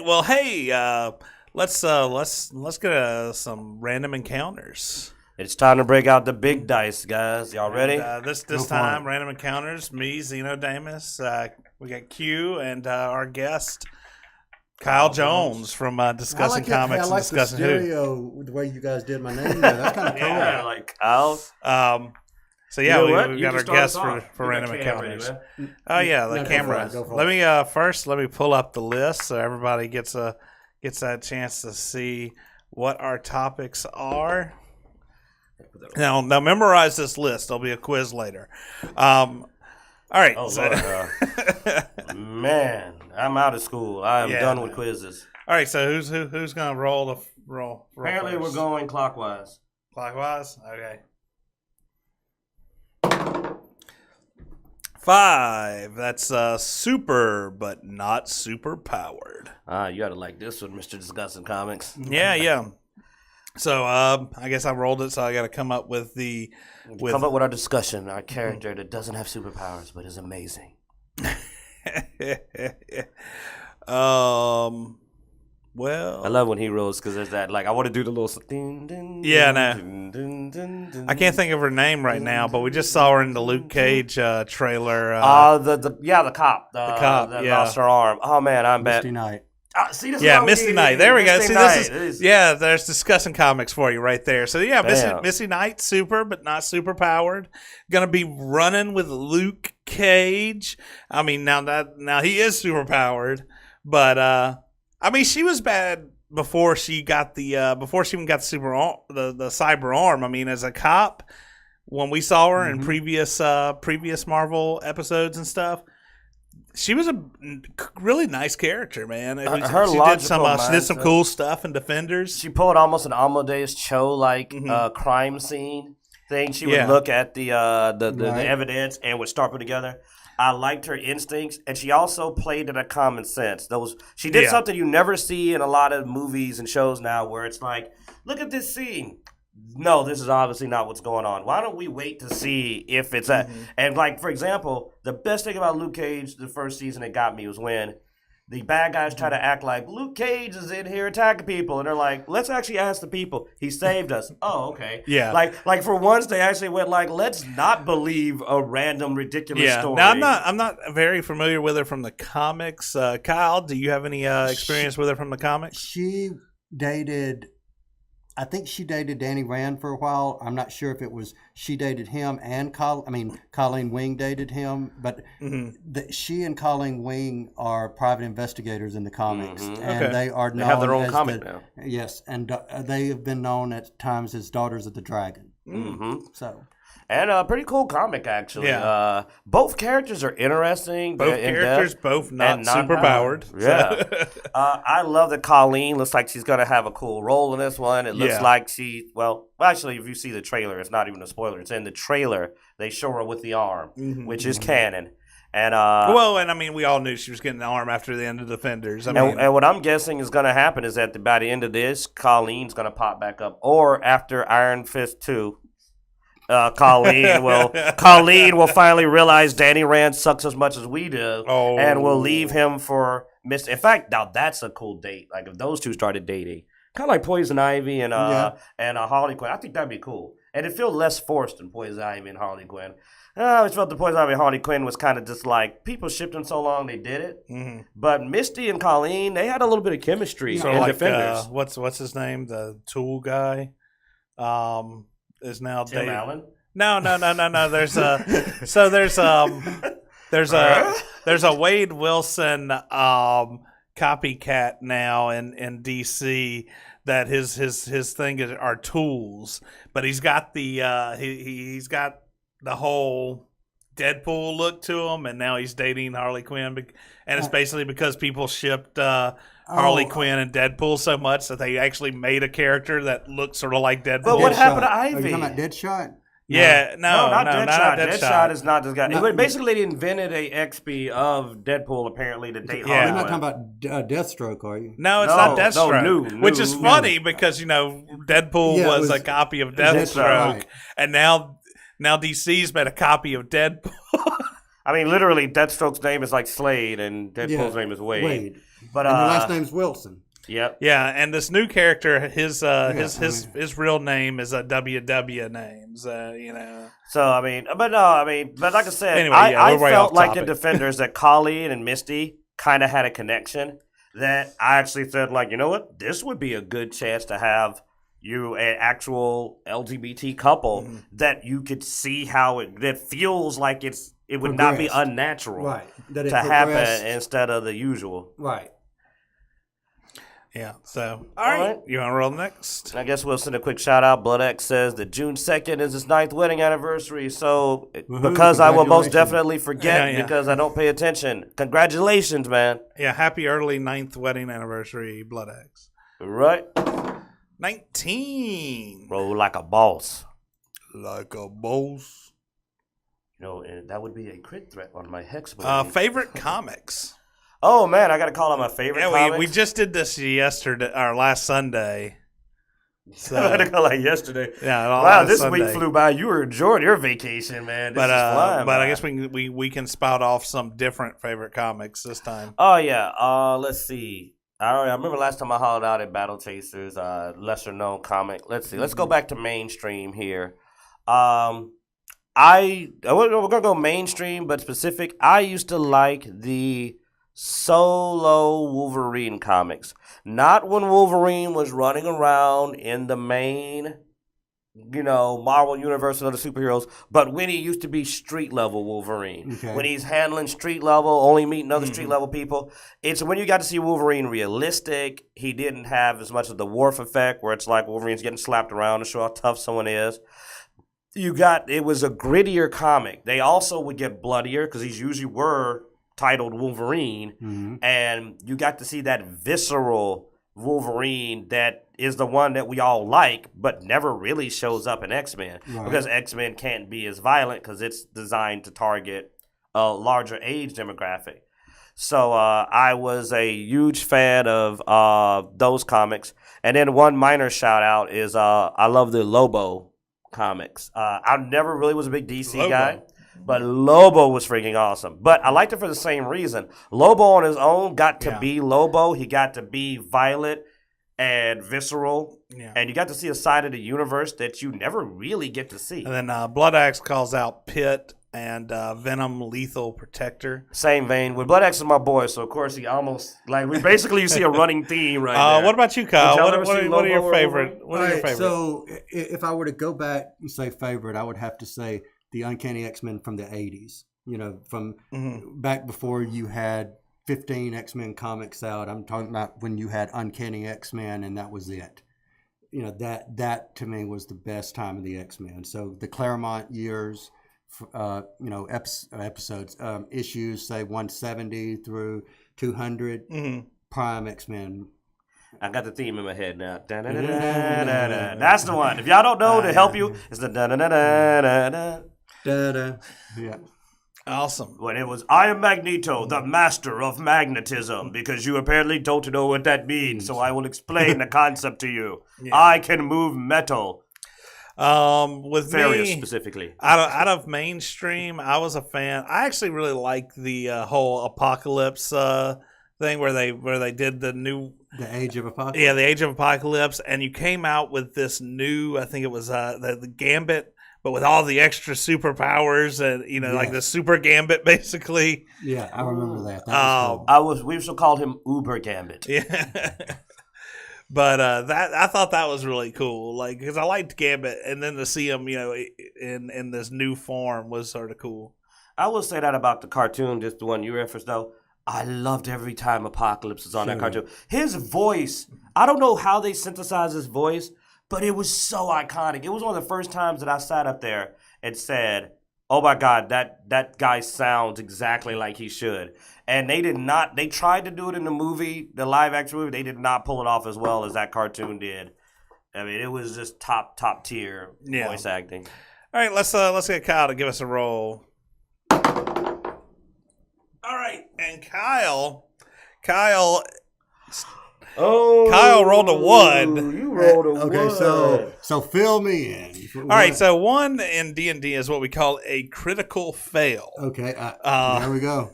Well, hey, let's get some random encounters. It's time to break out the big dice, guys. Y'all ready? This time, random encounters. Me, Zeno Damus. We got Q and our guest Kyle Jones from Discussing Comics and Discussing Who. The way you guys did my name there, that's kind of cool. Yeah, like Kyle. So yeah, we got our guest for random encounters. Oh yeah, the camera. Let me pull up the list so everybody gets that chance to see what our topics are. Now memorize this list. There'll be a quiz later. All right. Oh, Lord, man, I'm out of school. I am done with quizzes. All right. So who's gonna roll? Apparently, first? we're going clockwise. Clockwise. Okay. 5. That's super, but not super powered. You gotta like this one, Mr. Discussing Comics. Yeah. So I guess I rolled it, so I got to come up with come up with our discussion. Our character that doesn't have superpowers but is amazing. Well, I love when he rolls because there's that I want to do the little I can't think of her name right now, but we just saw her in the Luke Cage trailer. The cop. The cop. That lost her arm. Oh man, I'm bad. Misty Knight. Misty Knight. There we go. See, there's Discussing Comics for you right there. So yeah, Misty Knight, super but not super powered. Gonna be running with Luke Cage. I mean, now he is super powered, but I mean, she was bad before she got before she even got the cyber arm. I mean, as a cop, when we saw her in previous Marvel episodes and stuff, she was a really nice character, man. She did some cool stuff in Defenders. She pulled almost an Amadeus Cho crime scene thing. She would look at the evidence and would start putting together. I liked her instincts, and she also played in a common sense. She did something you never see in a lot of movies and shows now, where it's like, look at this scene. No, this is obviously not what's going on. Why don't we wait to see if it's and for example, the best thing about Luke Cage, the first season that got me was when the bad guys try to act like Luke Cage is in here attacking people, and they're like, let's actually ask the people. He saved us. Oh, okay. Yeah. Like for once they actually went let's not believe a random ridiculous story. Now I'm not very familiar with her from the comics. Kyle, do you have any experience with her from the comics? I think she dated Danny Rand for a while. I'm not sure if it was she dated him and Colleen Wing dated him, but she and Colleen Wing are private investigators in the comics, and they are known have their own comic now. Yes, and they have been known at times as Daughters of the Dragon. So. And a pretty cool comic, actually. Yeah. Both characters are interesting. Both characters, both not super powered. Yeah. I love that Colleen looks like she's going to have a cool role in this one. It looks like actually, if you see the trailer, it's not even a spoiler. It's in the trailer. They show her with the arm, which is canon. And I mean, we all knew she was getting the arm after the end of Defenders. And what I'm guessing is going to happen is that by the end of this, Colleen's going to pop back up. Or after Iron Fist 2. Colleen will finally realize Danny Rand sucks as much as we do, and will leave him for Mr. In fact, now that's a cool date. Like if those two started dating, kind of like Poison Ivy and Harley Quinn. I think that'd be cool, and it feels less forced than Poison Ivy and Harley Quinn. I always felt the Poison Ivy and Harley Quinn was kind of just like people shipped them so long they did it, but Misty and Colleen, they had a little bit of chemistry. So Defenders. What's his name? The Tool guy. Is now Tim Allen? No. There's a Wade Wilson copycat now in DC that his thing are tools, but he's got he's got the whole Deadpool look to him, and now he's dating Harley Quinn, and it's basically because people shipped Harley Quinn and Deadpool so much that they actually made a character that looked sort of like Deadpool. But what happened to Ivy? Are you talking about Deadshot? Yeah, no, not Deadshot. Deadshot is not this guy. Basically, they invented a XP of Deadpool, apparently, to date Harley. You're not talking about Deathstroke, are you? No, it's not Deathstroke. Which is funny because, Deadpool was a copy of Deathstroke, and now DC's made a copy of Deadpool. I mean, literally, Deathstroke's name is like Slade, and Deadpool's name is Wade. But and her last name's Wilson. Yep. Yeah, and this new character, his real name is a WW name. So but like I said, anyway, I felt like the Defenders that Colleen and Misty kind of had a connection. That I actually said, like, you know what, this would be a good chance to have you an actual LGBT couple that you could see how that feels like it would not be unnatural to happen instead of the usual. Right. Yeah, so, all right. You want to roll next? I guess we'll send a quick shout-out. BloodX says that June 2nd is his 9th wedding anniversary, so because I will most definitely forget because I don't pay attention. Congratulations, man. Yeah, happy early 9th wedding anniversary, BloodX. Right. 19. Roll like a boss. Like a boss. And that would be a crit threat on my Hex. Favorite comics. Oh, man, I got to call out my favorite comics. We just did this yesterday, or last Sunday. So, I had to call out yesterday. Yeah, wow, this Sunday. Week flew by. You were enjoying your vacation, man. This is flying but I guess we can spout off some different favorite comics this time. Oh, yeah. Let's see. I remember last time I hauled out at Battle Chasers, lesser-known comic. Let's see. Let's go back to mainstream here. We're going to go mainstream, but specific. I used to like the solo Wolverine comics. Not when Wolverine was running around in the main, Marvel Universe and other superheroes, but when he used to be street level Wolverine. Okay. When he's handling street level, only meeting other street level people. It's when you got to see Wolverine realistic. He didn't have as much of the Worf effect where it's like Wolverine's getting slapped around to show how tough someone is. It was a grittier comic. They also would get bloodier because these usually were titled Wolverine, and you got to see that visceral Wolverine that is the one that we all like, but never really shows up in X-Men because X-Men can't be as violent because it's designed to target a larger age demographic. So I was a huge fan of those comics. And then one minor shout out is I love the Lobo comics. I never really was a big DC guy. But Lobo was freaking awesome. But I liked it for the same reason. Lobo on his own got to be Lobo. He got to be violent and visceral. Yeah. And you got to see a side of the universe that you never really get to see. And then Bloodaxe calls out Pit and Venom Lethal Protector. Same vein. With Bloodaxe is my boy, so of course he almost you see a running theme right there. What about you, Kyle? What are your favorite? So if I were to go back and say favorite, I would have to say the Uncanny X-Men from the 80s, from back before you had 15 X-Men comics out. I'm talking about when you had Uncanny X-Men and that was it. That to me was the best time of the X-Men. So the Claremont years, episodes, issues, say 170 through 200, prime X-Men. I got the theme in my head now. Da-da-da-da-da-da. That's the one. If y'all don't know, to help you, it's the da-da-da-da-da-da. Yeah. Awesome. When it was, I am Magneto, the master of magnetism, because you apparently don't know what that means, so I will explain the concept to you. Yeah. I can move metal. With Various me, specifically. Out of mainstream, I was a fan. I actually really liked the whole Apocalypse thing where they did the Age of Apocalypse. Yeah, the Age of Apocalypse, and you came out with this new, I think it was the Gambit, but with all the extra superpowers and like the Super Gambit, basically. Yeah, I remember that. That was cool. We also called him Uber Gambit. Yeah. But I thought that was really cool, like because I liked Gambit, and then to see him, in this new form was sort of cool. I will say that about the cartoon, just the one you referenced, though. I loved every time Apocalypse was on that cartoon. His voice, I don't know how they synthesized his voice, but it was so iconic. It was one of the first times that I sat up there and said, oh my God, that guy sounds exactly like he should. And they tried to do it in the movie, the live action movie. They did not pull it off as well as that cartoon did. I mean, it was just top tier voice acting. All right, let's get Kyle to give us a roll. All right, and Kyle Oh, Kyle rolled a 1. You rolled a 1. Okay, so fill me in. All right, so 1 in D&D is what we call a critical fail. Okay, there we go.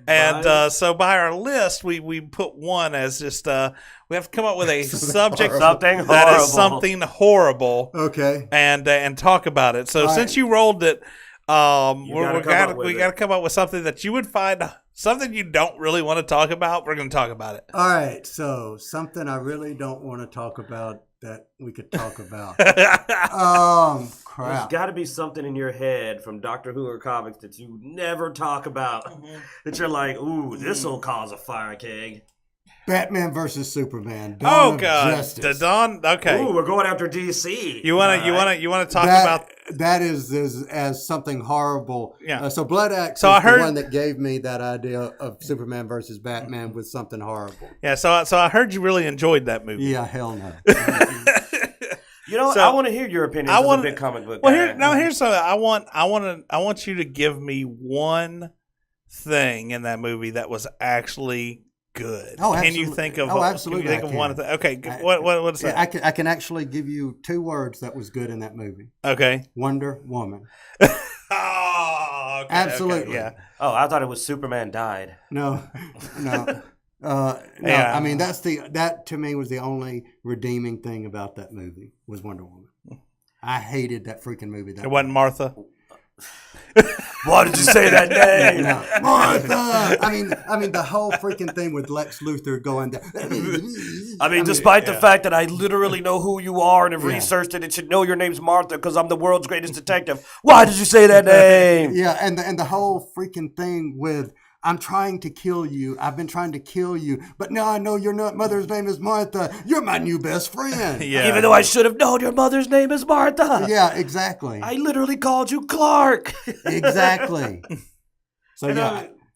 And so by our list, we put 1 as just we have to come up with a subject that is something horrible. Okay, and talk about it. So since you rolled it, we got to come up with something that you would find something you don't really want to talk about. We're going to talk about it. All right, so something I really don't want to talk about that we could talk about. Crap. There's got to be something in your head from Doctor Who or comics that you never talk about. That you're like, ooh, this will cause a fire keg. Batman versus Superman. Dawn of Justice. The Dawn. Okay. Ooh, we're going after DC. You want to talk about that is as something horrible. Yeah. So Blood Axe is the one that gave me that idea of Superman versus Batman with something horrible. Yeah. So I heard you really enjoyed that movie. Yeah. Hell no. You know, I want to hear your opinion as a big comic book guy. Here's something. I want you to give me one thing in that movie that was actually good. Oh, absolutely. Can you think of? Absolutely. Can you think of one? Okay. What is that? I can actually give you 2 words that was good in that movie. Okay. Wonder Woman. Oh, okay, absolutely. Okay, yeah. Oh, I thought it was Superman died. No. Yeah. I mean, that to me was the only redeeming thing about that movie was Wonder Woman. I hated that freaking movie. It wasn't Martha. Why did you say that name? No. Martha. I mean, the whole freaking thing with Lex Luthor going there. Despite the fact that I literally know who you are and have researched it, should know your name's Martha because I'm the world's greatest detective. Why did you say that name? Yeah, and the whole freaking thing with I'm trying to kill you. I've been trying to kill you, but now I know your mother's name is Martha. You're my new best friend. Yeah. Even though I should have known your mother's name is Martha. Yeah, exactly. I literally called you Clark. Exactly. So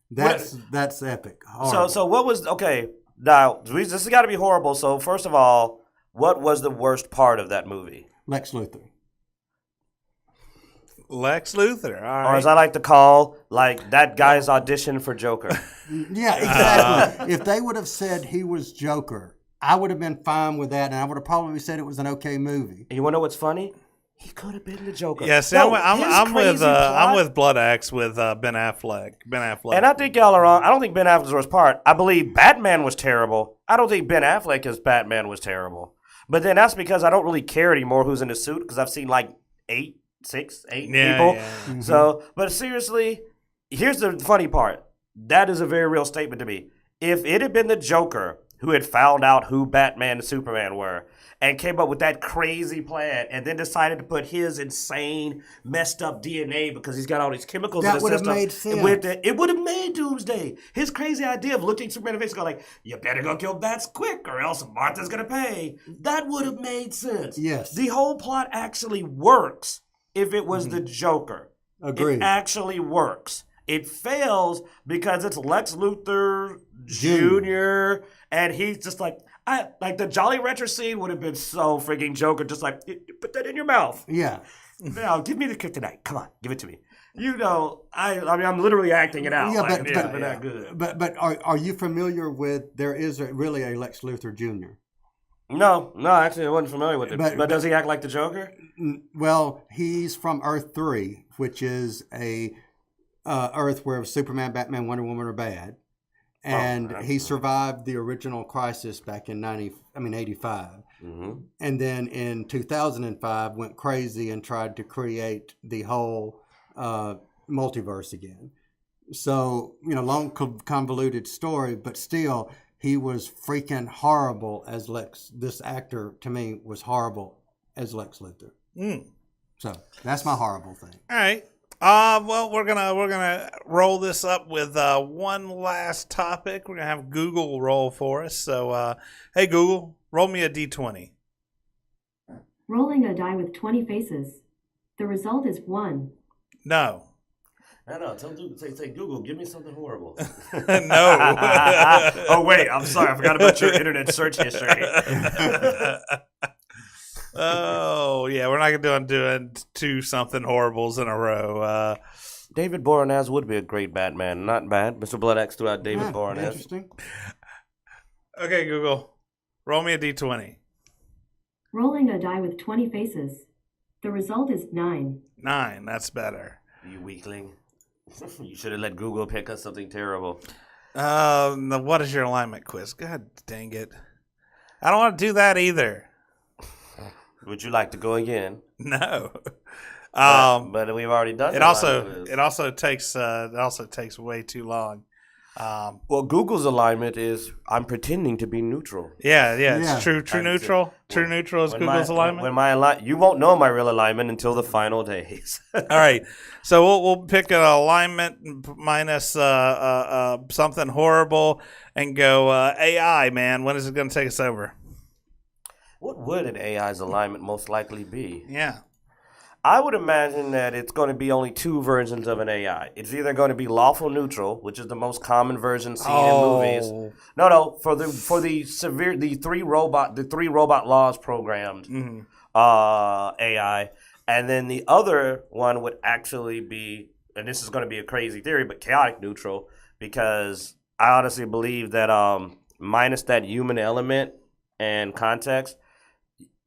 that's epic. Horrible. So what was okay? Now this has got to be horrible. So first of all, what was the worst part of that movie? Lex Luthor. Lex Luthor, all right. Or as I like to call, like that guy's audition for Joker. Yeah, exactly. If they would have said he was Joker, I would have been fine with that, and I would have probably said it was an okay movie. And you want to know what's funny? He could have been the Joker. Yeah, see, I'm with Blood Axe with Ben Affleck. And I think y'all are wrong. I don't think Ben Affleck's the worst part. I believe Batman was terrible. I don't think Ben Affleck as Batman was terrible. But then that's because I don't really care anymore who's in the suit because I've seen like 8 people. Yeah. Mm-hmm. So, but seriously, here's the funny part. That is a very real statement to me. If it had been the Joker who had found out who Batman and Superman were and came up with that crazy plan and then decided to put his insane, messed up DNA because he's got all these chemicals in his system. That would have made sense. It would have made Doomsday. His crazy idea of looking Superman in the face and going like, you better go kill Bats quick or else Martha's going to pay. That would have made sense. Yes. The whole plot actually works if it was the Joker. Agreed. It actually works. It fails because it's Lex Luthor Jr. And he's just like the Jolly Rancher scene would have been so freaking Joker, just like, put that in your mouth. Yeah. Now, give me the kryptonite. Come on, give it to me. You know, I'm literally acting it out. Yeah, like, but not good. But are you familiar with, there is really a Lex Luthor Jr.? No, actually I wasn't familiar with it. But does he act like the Joker? Well, he's from Earth 3, which is a Earth where Superman, Batman, Wonder Woman are bad. And he survived the original crisis back in 85. Mm-hmm. And then in 2005 went crazy and tried to create the whole multiverse again. So, long convoluted story, but still he was freaking horrible as Lex. This actor to me was horrible as Lex Luthor. So that's my horrible thing. All right. Well, we're gonna roll this up with one last topic. We're gonna have Google roll for us. So, hey Google, roll me a d20. Rolling a die with 20 faces. The result is 1. No. No. Say Google, give me something horrible. No. Oh wait, I'm sorry, I forgot about your internet search history. Oh, yeah, we're not going to doing 2 something horribles in a row. David Boreanaz would be a great Batman. Not bad. Mr. Blood Axe threw out David Boreanaz. Interesting. Okay, Google. Roll me a d20. Rolling a die with 20 faces. The result is 9. 9. That's better. You weakling. You should have let Google pick us something terrible. What is your alignment quiz? God dang it. I don't want to do that either. Would you like to go again? No. But we've already done it. It also takes way too long. Well, Google's alignment is I'm pretending to be neutral. Yeah, it's true neutral. True neutral is Google's alignment. When you won't know my real alignment until the final days. All right, so we'll pick an alignment minus something horrible and go AI. Man, when is it going to take us over? What would an AI's alignment most likely be? Yeah. I would imagine that it's going to be only 2 versions of an AI. It's either going to be lawful neutral, which is the most common version seen in movies. No, for the three robot laws programmed AI, and then the other one would actually be, and this is going to be a crazy theory, but chaotic neutral, because I honestly believe that minus that human element and context,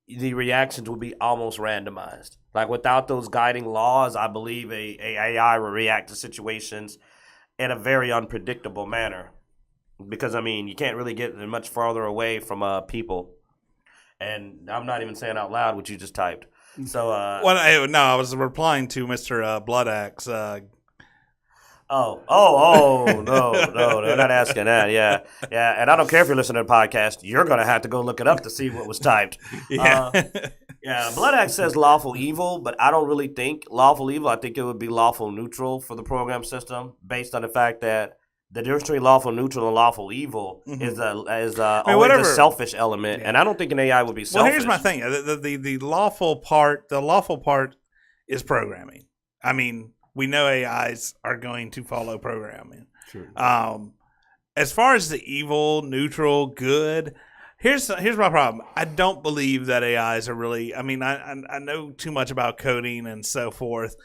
the reactions will be almost randomized. Like without those guiding laws, I believe a AI will react to situations in a very unpredictable manner. Because, I mean, you can't really get much farther away from people. And I'm not even saying out loud what you just typed. So, I was replying to Mr. Blood Axe. No, they're not asking that. Yeah, and I don't care if you're listening to the podcast. You're going to have to go look it up to see what was typed. Yeah. Blood Axe says lawful evil, but I don't really think lawful evil. I think it would be lawful neutral for the program system based on the fact that the difference between lawful neutral and lawful evil is always a selfish element, and I don't think an AI would be selfish. Well, here's my thing: the lawful part is programming. I mean, we know AIs are going to follow programming. Sure. As far as the evil, neutral, good, here's my problem. I don't believe that AIs are really. I mean, I know too much about coding and so forth.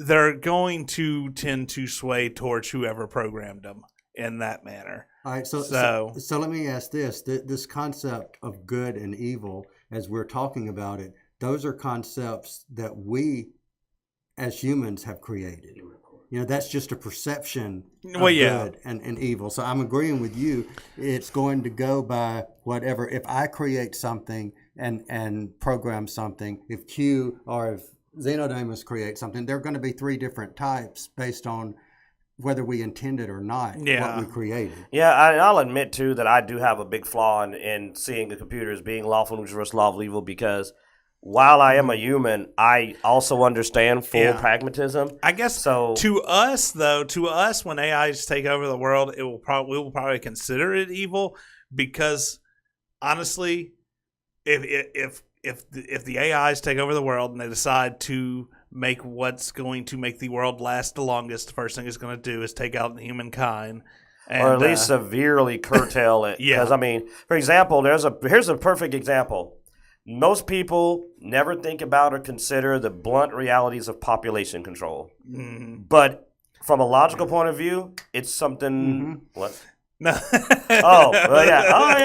They're going to tend to sway towards whoever programmed them in that manner. All right, so let me ask this: this concept of good and evil, as we're talking about it, those are concepts that we, as humans, have created. You know, that's just a perception of good and evil. So I'm agreeing with you. It's going to go by whatever. If I create something and program something, if Q or if Xenodamus creates something, there are going to be 3 different types based on whether we intended or not what we created. Yeah, I'll admit, too, that I do have a big flaw in seeing the computer as being lawful neutral versus lawful evil, because while I am a human, I also understand full pragmatism. I guess so. To us, when AIs take over the world, we will probably consider it evil, because honestly, if the AIs take over the world and they decide to make what's going to make the world last the longest, the first thing it's going to do is take out humankind. And, or at least severely curtail it. Because, I mean, for example, here's a perfect example. Most people never think about or consider the blunt realities of population control. Mm-hmm. But from a logical point of view, it's something... What? No. Yeah.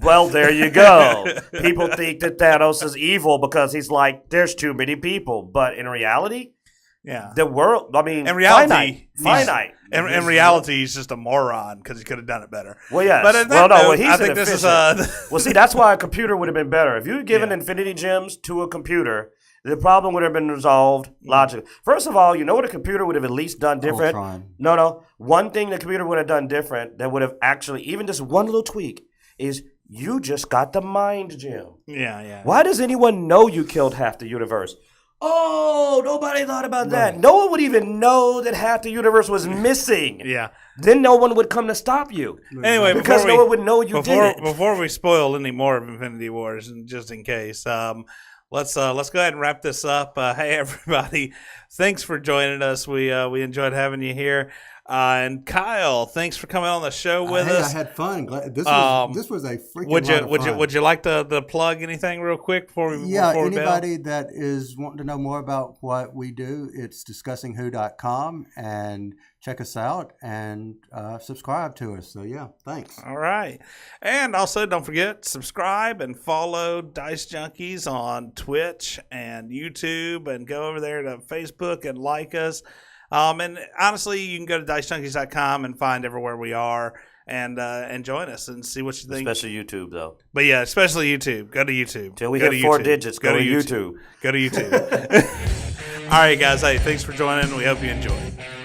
Well, there you go. People think that Thanos is evil because he's like, there's too many people. But in reality, the world, I mean, in reality, finite. In reality, he's just a moron because he could have done it better. Well, yes. But I think this is well, see, that's why a computer would have been better. If you had given infinity gems to a computer, the problem would have been resolved logically. First of all, you know what a computer would have at least done different? Ultron. No. One thing the computer would have done different that would have actually, even just one little tweak, is you just got the mind gem. Yeah. Why does anyone know you killed half the universe? Oh, nobody thought about that. No one would even know that half the universe was missing. Yeah. Then no one would come to stop you. Anyway, because no one would know you did it. Before we spoil any more of Infinity Wars, and just in case, let's go ahead and wrap this up. Hey, everybody, thanks for joining us. We enjoyed having you here. And Kyle, thanks for coming on the show with us. I had fun. This was a freaking lot of fun. Would you like to plug anything real quick before we anybody that is wanting to know more about what we do, it's discussingwho.com, and check us out and subscribe to us. So yeah, thanks. All right. And also don't forget, subscribe and follow Dicejunkies on Twitch and YouTube, and go over there to Facebook and like us. And honestly, you can go to Dicejunkies.com and find everywhere we are, and join us and see what you think. Especially YouTube, though. But yeah, especially YouTube. Go to YouTube. Till we hit 4 digits, go to YouTube. Go to YouTube. All right, guys. Hey, thanks for joining. We hope you enjoy.